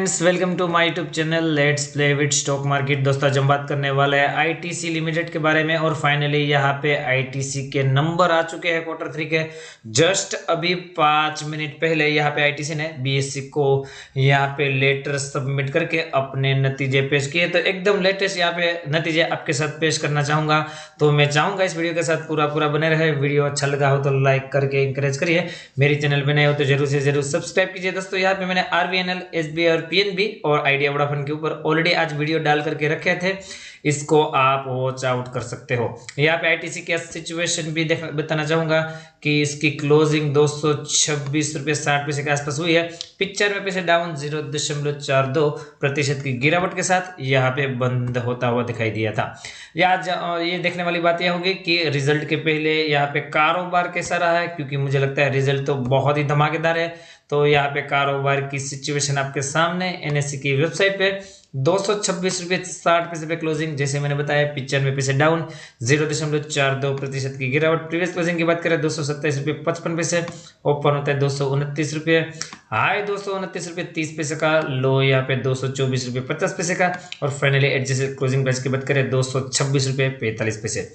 Friends, welcome to my YouTube channel let's play with stock market. दोस्तों आज हम बात करने वाले हैं आईटीसी लिमिटेड के बारे में और फाइनली यहाँ पे आईटीसी के नंबर आ चुके हैं क्वार्टर 3 के। जस्ट अभी 5 मिनट पहले यहाँ पे आईटीसी ने बीएससी को यहाँ पे लेटर सबमिट करके अपने नतीजे पेश किए। तो एकदम लेटेस्ट यहाँ पे नतीजे आपके साथ पेश करना चाहूंगा। तो मैं चाहूंगा इस वीडियो के साथ पूरा बने रहे। वीडियो अच्छा लगा हो तो लाइक करके इंकरेज करिए। मेरी चैनल पे नए हो तो जरूर से जरूर सब्सक्राइब कीजिए। दोस्तों यहाँ पे मैंने आरबीएनएल, एसबीआई और पीएनबी और आइडिया वोडाफोन के ऊपर ऑलरेडी आज वीडियो डाल करके रखे थे, इसको आप वॉच आउट कर सकते हो। यहाँ पे आईटीसी की सिचुएशन भी बताना चाहूंगा कि इसकी क्लोजिंग 226 रुपये 60 पैसे के आसपास हुई है। 95 पैसे डाउन 0.42% की गिरावट के साथ यहाँ पे बंद होता हुआ दिखाई दिया था। ये देखने वाली बात यह होगी कि रिजल्ट के पहले यहाँ पे कारोबार कैसा रहा है, क्योंकि मुझे लगता है रिजल्ट तो बहुत ही धमाकेदार है। तो यहाँ पे कारोबार की सिचुएशन आपके सामने एनएससी की वेबसाइट पे 226 रुपये 60 पैसे पे क्लोजिंग, जैसे मैंने बताया 95 पैसे डाउन 0.42% की गिरावट। प्रीवियस क्लोजिंग की बात करें 227 रुपये 55 पैसे, ओपन होता है 229 रुपये, हाई 229 रुपये 30 पैसे का, लो यहाँ पे 224 रुपये 50 पैसे का और फाइनली एडजस्टेड क्लोजिंग प्राइस की बात करें 226 रुपये 45 पैसे।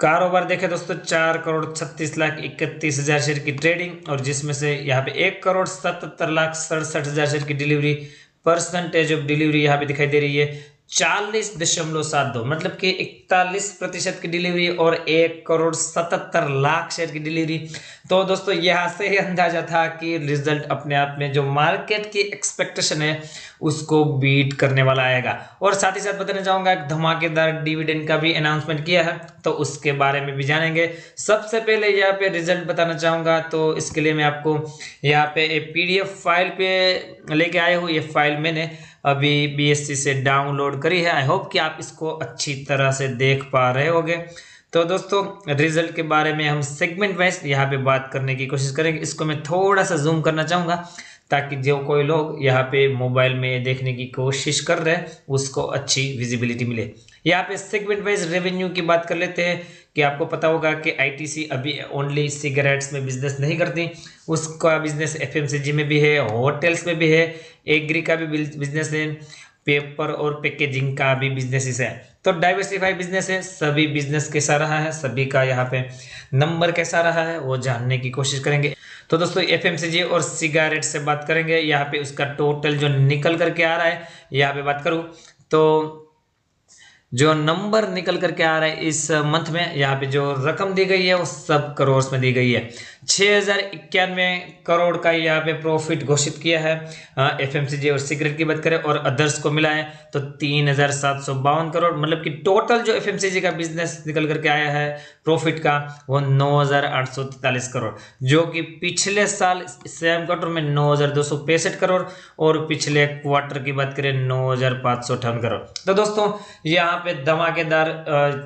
कारोबार देखें दोस्तों 4,36,31,000 शेयर की ट्रेडिंग और जिसमें से यहाँ पे 1,77,67,000 शेयर की डिलीवरी। परसेंटेज ऑफ डिलीवरी यहाँ पे दिखाई दे रही है 40.72, मतलब कि 41% की डिलीवरी और 1,77,00,000 शेयर की डिलीवरी। तो दोस्तों यहाँ से ही अंदाजा था कि रिजल्ट अपने आप में जो मार्केट की एक्सपेक्टेशन है उसको बीट करने वाला आएगा। और साथ ही साथ बताना चाहूंगा एक धमाकेदार डिविडेंड का भी अनाउंसमेंट किया है, तो उसके बारे में भी जानेंगे। सबसे पहले यहाँ पे रिजल्ट बताना चाहूंगा, तो इसके लिए मैं आपको यहाँ पे एक पीडीएफ फाइल पे लेके आया हूँ। ये फाइल मैंने अभी बीएससी से डाउनलोड करी है। आई होप कि आप इसको अच्छी तरह से देख पा रहे होंगे। तो दोस्तों रिजल्ट के बारे में हम सेगमेंट वाइज यहाँ पे बात करने की कोशिश करेंगे। इसको मैं थोड़ा सा जूम करना चाहूँगा ताकि जो कोई लोग यहाँ पे मोबाइल में देखने की कोशिश कर रहे हैं उसको अच्छी विजिबिलिटी मिले। यहाँ पे सेगमेंट वाइज रेवेन्यू की बात कर लेते हैं कि आपको पता होगा कि आईटीसी अभी ओनली सिगरेट्स में बिजनेस नहीं करती, उसका बिजनेस एफएमसीजी में भी है, होटल्स में भी है, एग्री का भी बिजनेस है, पेपर और पैकेजिंग का भी बिजनेस है। तो डाइवर्सिफाइड बिजनेस है। सभी बिजनेस कैसा रहा है, सभी का यहाँ पे नंबर कैसा रहा है वो जानने की कोशिश करेंगे। तो दोस्तों एफएमसीजी और सिगारेट से बात करेंगे। यहाँ पे उसका टोटल जो निकल करके आ रहा है, यहाँ पे बात करूँ तो जो नंबर निकल करके आ रहा है इस मंथ में, यहाँ पे जो रकम दी गई है वो सब करोड़ में दी गई है। 6,091 करोड़ का यहाँ पे प्रॉफिट घोषित किया है। एफएमसीजी और सिगरेट की बात करें और अदर्स को मिलाएं तो 3,752 करोड़, मतलब कि टोटल जो एफएमसीजी का बिजनेस निकल करके आया है प्रॉफिट का वो 9,843 करोड़, जो कि पिछले साल सेम क्वार्टर में 9,265 करोड़ और पिछले क्वार्टर की बात करें 9,558 करोड़। तो दोस्तों यहाँ पे धमाकेदार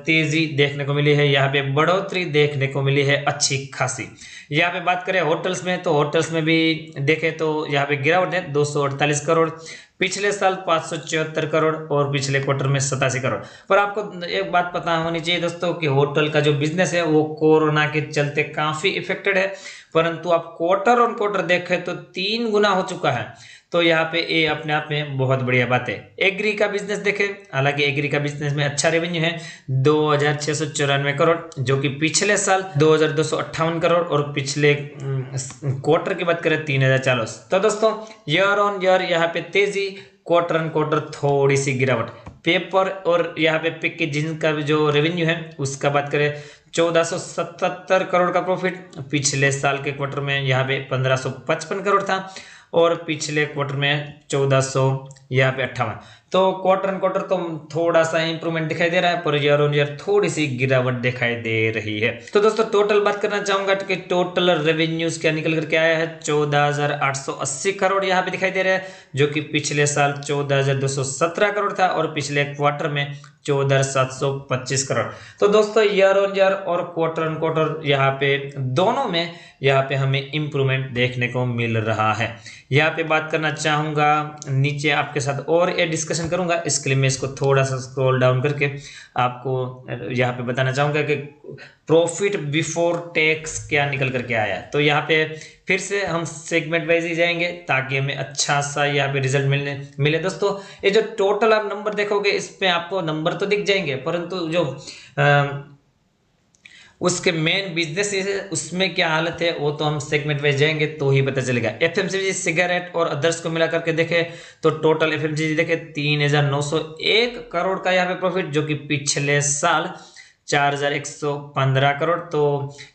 तेजी देखने को मिली है, यहाँ पे बढ़ोतरी देखने को मिली है अच्छी खासी। यहाँ पे बात करें होटल्स में तो होटल्स में भी देखें तो यहाँ पे गिरावट है 248 करोड़, पिछले साल 574 करोड़ और पिछले क्वार्टर में 87 करोड़। पर आपको एक बात पता होनी चाहिए दोस्तों कि होटल का जो बिजनेस है वो कोरोना के चलते काफी इफेक्टेड है, परंतु आप क्वार्टर ऑन क्वार्टर देखें तो 3 गुना हो चुका है। तो यहाँ पे ये अपने आप में बहुत बढ़िया बात है। एग्री का बिजनेस देखें, हालांकि एग्री का बिजनेस में अच्छा रेवेन्यू है 2,694 करोड़, जो कि पिछले साल 2,258 करोड़ और पिछले क्वार्टर की बात करें 3,040। तो दोस्तों ईयर ऑन ईयर यहाँ पे तेजी, क्वार्टर ऑन क्वार्टर थोड़ी सी गिरावट। पेपर और यहाँ पे पैकेजिंग का जो रेवेन्यू है उसका बात करें 1,477 करोड़ का प्रॉफिट, पिछले साल के क्वार्टर में यहाँ पे 1,555 करोड़ था और पिछले क्वार्टर में 1,400 यहाँ पे 58। तो क्वार्टर ऑन क्वार्टर तो थोड़ा सा इंप्रूवमेंट दिखाई दे रहा है, पर ईयर ऑन ईयर थोड़ी सी गिरावट दिखाई दे रही है। तो दोस्तों टोटल बात करना चाहूंगा कि टोटल रेवेन्यूज क्या निकल करके आया है 14,880 करोड़ यहाँ पे दिखाई दे रहा है, जो कि पिछले साल 14,217 करोड़ था और पिछले क्वार्टर में 14,725 करोड़। तो दोस्तों ईयर ऑन ईयर और क्वार्टर ऑन क्वार्टर यहाँ पे दोनों में यहाँ पे हमें इंप्रूवमेंट देखने को मिल रहा है। यहाँ पे बात करना चाहूंगा नीचे आपके साथ और ये डिस्कशन डिस्कशन करूंगा। इसके लिए मैं इसको थोड़ा सा स्क्रॉल डाउन करके आपको यहाँ पे बताना चाहूंगा कि प्रॉफिट बिफोर टैक्स क्या निकल करके आया। तो यहाँ पे फिर से हम सेगमेंट वाइज ही जाएंगे ताकि हमें अच्छा सा यहाँ पे रिजल्ट मिले दोस्तों। ये जो टोटल आप नंबर देखोगे इसमें आपको नंबर तो दिख जाएंगे, परंतु जो उसके मेन बिजनेस उसमें क्या हालत है वो तो हम सेगमेंट वाइज जाएंगे तो ही पता चलेगा। एफएमसीजी, सिगरेट और अदर्स को मिला करके देखें तो टोटल एफएमसीजी देखें 3,901 करोड़ का यहाँ पे प्रॉफिट, जो कि पिछले साल 4,115 करोड़। तो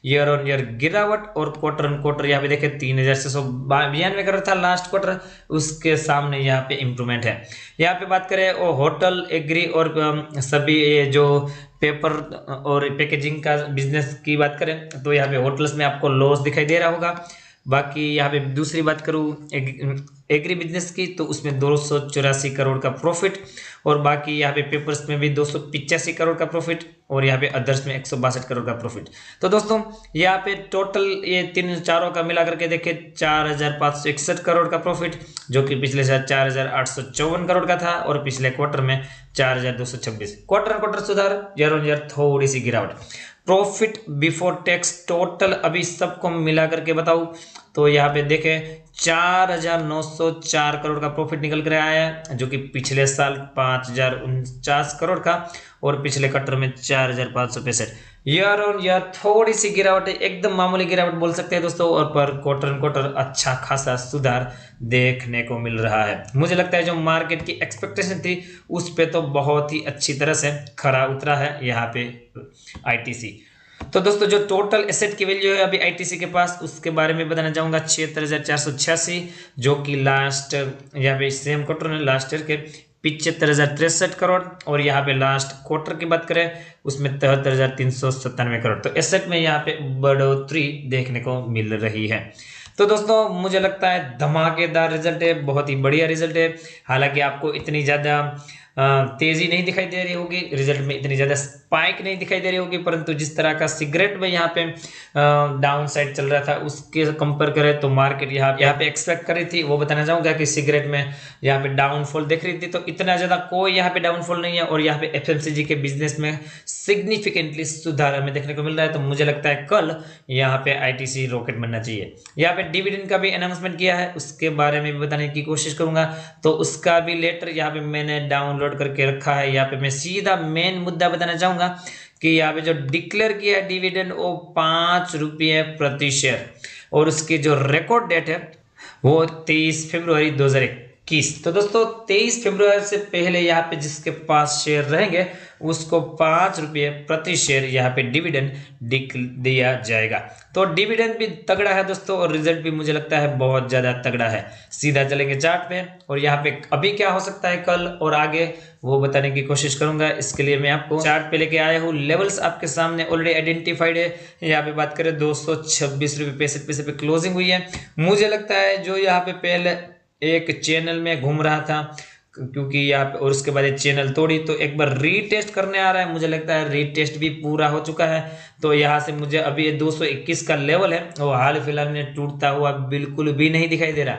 ईयर ऑन ईयर गिरावट, और क्वार्टर ऑन क्वार्टर यहाँ पे देखें 3,692 करोड़ था लास्ट क्वार्टर, उसके सामने यहाँ पे इम्प्रूवमेंट है। यहाँ पे बात करें और होटल, एग्री और सभी ये जो पेपर और पैकेजिंग का बिजनेस की बात करें तो यहाँ पे होटल्स में आपको लॉस दिखाई दे रहा होगा। बाकी यहाँ पे दूसरी बात करूँ एग्री बिजनेस की तो उसमें 284 करोड़ का प्रॉफिट, और बाकी यहाँ पे पेपर्स में भी 285 करोड़ का प्रॉफिट, और यहाँ पे अदर्स में 162 करोड़ का प्रॉफिट। तो दोस्तों यहाँ पे टोटल ये तीन चारों का मिला करके देखें 4,561 करोड़ का प्रॉफिट, जो कि पिछले साल 4,854 करोड़ का था, और पिछले क्वार्टर में 4,226। क्वार्टर क्वार्टर सुधार, ईयर ऑन ईयर थोड़ी सी गिरावट। प्रॉफिट बिफोर टैक्स टोटल अभी सबको मिला करके बताऊं तो यहाँ पे देखें 4,904 करोड़ का प्रॉफिट निकल कर आया है, जो कि पिछले साल 5,049 करोड़ का, और पिछले क्वार्टर में 4,565। ईयर ऑन ईयर थोड़ी सी गिरावट है, एकदम मामूली गिरावट बोल सकते हैं दोस्तों, और पर क्वार्टर ऑन क्वार्टर अच्छा खासा सुधार देखने को मिल रहा है। मुझे लगता है जो मार्केट की एक्सपेक्टेशन थी उस पे तो बहुत ही अच्छी तरह से खरा उतरा है यहाँ पे आईटीसी। तो दोस्तों जो टोटल एसेट की वैल्यू है अभी आईटीसी के पास उसके बारे में बताना चाहूंगा 76,486, जो कि लास्ट यहाँ पे सेम क्वार्टर में लास्ट ईयर के 75,063 करोड़, और यहाँ पे लास्ट क्वार्टर की बात करें उसमें 73,397 करोड़। तो एसेट में यहाँ पे बढ़ोतरी देखने को मिल रही है। तो दोस्तों मुझे लगता है धमाकेदार रिजल्ट है, बहुत ही बढ़िया रिजल्ट है। हालांकि आपको इतनी ज़्यादा तेजी नहीं दिखाई दे रही होगी, रिजल्ट में इतनी ज़्यादा स्पाइक नहीं दिखाई दे रही होगी, परंतु जिस तरह का सिगरेट में यहाँ पे डाउन साइड चल रहा था उसके कंपेयर करें तो मार्केट यहाँ पे एक्सपेक्ट कर रही थी, वो बताना चाहूँगा कि सिगरेट में यहाँ पे डाउनफॉल देख रही थी, तो इतना ज़्यादा कोई यहाँ पे डाउनफॉल नहीं है, और यहाँ पे एफएमसीजी के बिजनेस में सिग्निफिकेंटली सुधार हमें देखने को मिल रहा है। तो मुझे लगता है कल यहाँ पे आईटीसी रॉकेट बनना चाहिए। यहाँ पे डिविडेंड का भी अनाउंसमेंट किया है, उसके बारे में भी बताने की कोशिश करूंगा, तो उसका भी लेटर यहाँ पे मैंने डाउनलोड करके रखा है। यहाँ पे मैं सीधा मेन मुद्दा बताना चाहूंगा कि यहाँ पे जो डिक्लेयर किया है डिविडेंड वो 5 रुपये प्रति शेयर, और उसकी जो रिकॉर्ड डेट है वो 23 फरवरी 2021। तो दोस्तों 23 फरवरी से पहले यहाँ पे जिसके पास शेयर रहेंगे उसको 5 रुपये प्रति शेयर यहाँ पे डिविडेंड दिया जाएगा। तो डिविडेंड भी तगड़ा है दोस्तों, और रिजल्ट भी मुझे लगता है बहुत ज़्यादा तगड़ा है। सीधा चलेंगे चार्ट पे, और यहाँ पे अभी क्या हो सकता है कल और आगे वो बताने की कोशिश करूंगा। इसके लिए मैं आपको चार्ट पे लेके आया हूँ। लेवल्स आपके सामने ऑलरेडी आइडेंटिफाइड है। यहाँ पे बात करें 226 रुपये 65 पैसे पे क्लोजिंग हुई है। मुझे लगता है जो यहाँ पे पहले एक चैनल में घूम रहा था, क्योंकि यहाँ पे और उसके बाद चैनल तोड़ी, तो एक बार रीटेस्ट करने आ रहा है। मुझे लगता है रीटेस्ट भी पूरा हो चुका है। तो यहाँ से मुझे अभी ये 221 का लेवल है वो हाल फिलहाल में टूटता हुआ बिल्कुल भी नहीं दिखाई दे रहा।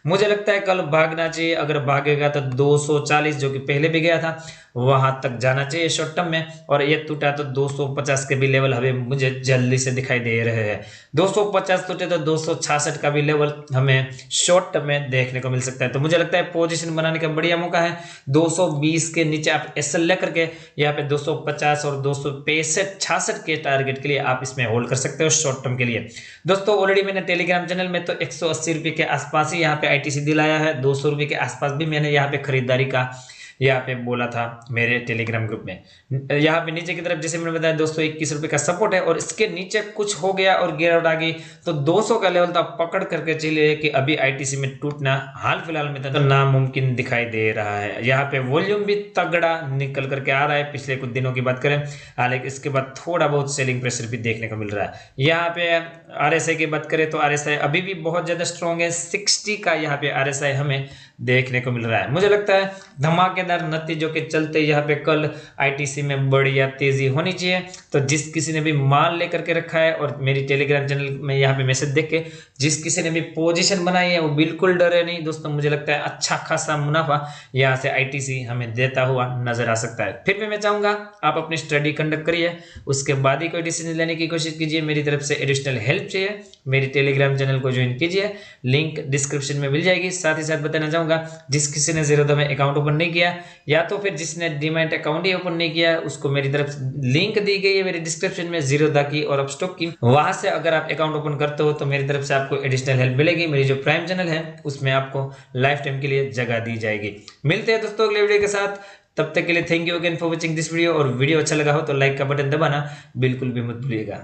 मुझे लगता है कल भागना चाहिए, अगर भागेगा तो 240 जो कि पहले भी गया था वहां तक जाना चाहिए शॉर्ट टर्म में, और ये टूटा तो 250 के भी लेवल हमें मुझे जल्दी से दिखाई दे रहे हैं। 250 टूटे तो 266 का भी लेवल हमें शॉर्ट टर्म में देखने को मिल सकता है। तो मुझे लगता है पोजीशन बनाने का बढ़िया मौका है। 220 के नीचे आप एसएल लेकर के यहाँ पे 250 और 265-66 के टारगेट के लिए आप इसमें होल्ड कर सकते हो शॉर्ट टर्म के लिए। दोस्तों ऑलरेडी मैंने टेलीग्राम चैनल में तो 180 रुपये के आसपास ही यहाँ पे आईटीसी दिलाया है, 200 रुपये के आसपास भी मैंने यहाँ पे खरीदारी का यहाँ पे बोला था मेरे टेलीग्राम ग्रुप में। यहाँ पे नीचे की तरफ जैसे मैंने बताया 221 रुपये का सपोर्ट है, और इसके नीचे कुछ हो गया और गिरावट आ गई तो 200 का लेवल तो आप पकड़ करके चलिए कि अभी आईटीसी में टूटना हाल फिलहाल में तो नामुमकिन दिखाई दे रहा है। यहाँ पे वॉल्यूम भी तगड़ा निकल करके आ रहा है पिछले कुछ दिनों की बात करें, हालांकि इसके बाद थोड़ा बहुत सेलिंग प्रेशर भी देखने को मिल रहा है। यहाँ पे आरएसआई की बात करें तो आरएसआई अभी भी बहुत ज्यादा स्ट्रॉन्ग है। 60 का यहाँ पे आरएसआई हमें देखने को मिल रहा है। मुझे लगता है धमाकेदार नतीजों के चलते यहाँ पे कल आईटीसी में बढ़िया तेजी होनी चाहिए। तो जिस किसी ने भी माल लेकर के रखा है और मेरी टेलीग्राम चैनल में यहाँ पे मैसेज देख के जिस किसी ने भी पोजीशन बनाई है वो बिल्कुल डरे नहीं दोस्तों। मुझे लगता है अच्छा खासा मुनाफा यहाँ से आईटीसी हमें देता हुआ नजर आ सकता है। फिर भी मैं चाहूंगा आप अपनी स्टडी कंडक्ट करिए, उसके बाद ही कोई डिसीजन लेने की कोशिश कीजिए। मेरी तरफ से एडिशनल हेल्प चाहिए, मेरी टेलीग्राम चैनल को ज्वाइन कीजिए, लिंक डिस्क्रिप्शन में मिल जाएगी। साथ ही साथ बताना चाहूंगा जिस किसी ने ज़ीरोधा में अकाउंट ओपन नहीं किया या तो फिर जिसने डीमैट अकाउंट ही ओपन नहीं किया, उसको मेरी तरफ लिंक दी गई है मेरी डिस्क्रिप्शन में ज़ीरोधा की और अपस्टॉक की। वहां से अगर आप अकाउंट ओपन करते हो तो मेरी तरफ से आपको एडिशनल हेल्प मिलेगी। मेरी जो प्राइम चैनल है उसमें आपको लाइफ टाइम के लिए जगह दी जाएगी। मिलते हैं दोस्तों अगले वीडियो के साथ, तब तक के लिए thank you again for watching this video. और वीडियो अच्छा लगा हो तो लाइक का बटन दबाना बिल्कुल भी मत भूलिएगा।